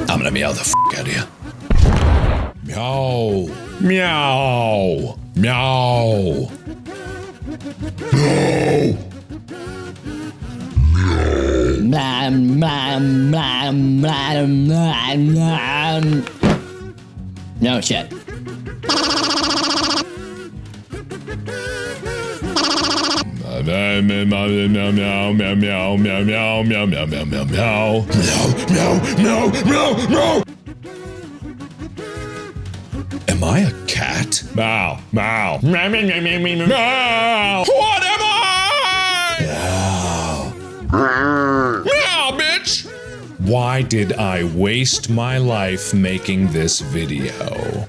I'm gonna meow the out of you. Meow. Meow. Meow. Meow. No shit. Meow, meow, meow, meow, meow, meow, meow, meow, meow, meow, meow, meow, meow, meow, meow, meow, meow. Am I a cat? Meow, meow, meow, meow, meow, meow, meow, meow. What am I? Meow. Meow, bitch. Why did I waste my life making this video?